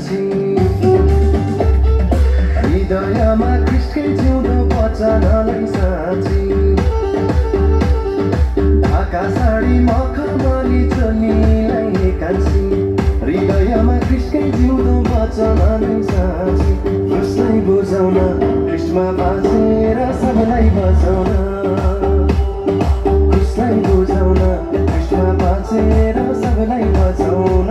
बाँची हृदयमा ख्रिस्टकै जिउँदो वचनलाई साँची ढाका साडी मखमली चोलीलाई कान्छी हृदयमा ख्रिस्टकै जिउँदो वचनलाई साँची ख्रिस्टलाई बुझाउन ख्रिस्टमा बाँचेर सबैलाई बचाउन ख्रिस्टलाई बुझाउन ख्रिस्टमा बाँचेर सबैलाई बचाउन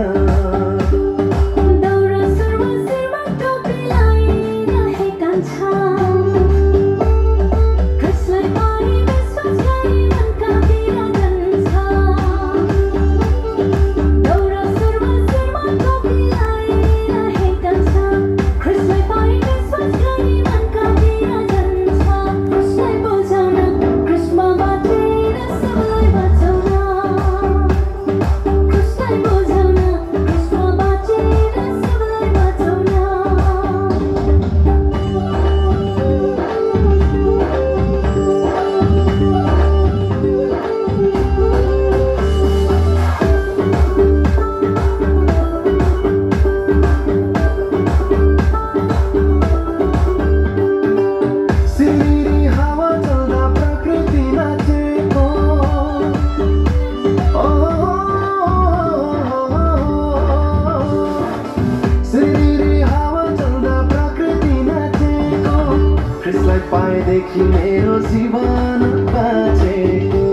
पाएदेखि मेरो जीवन बाँचेको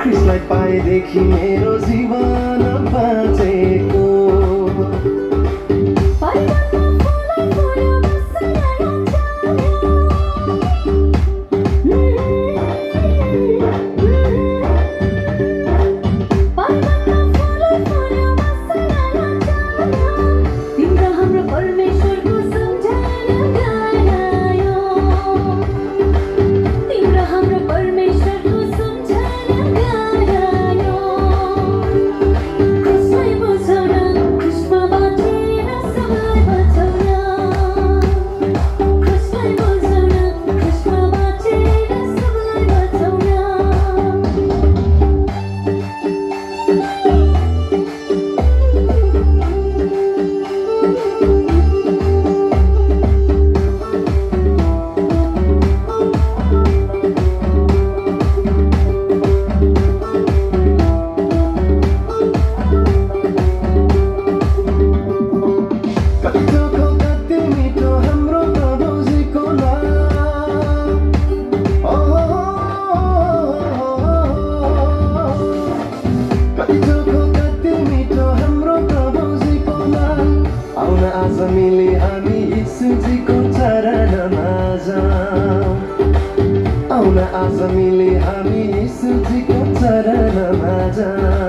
ख्रिस्टलाई पाएदेखि मेरो जीवन बाँचेको आज मिले हामी यीशुजीको चरणमा जाऊँ आउन आज मिले हामी यीशुजीको चरणमा जाऊँ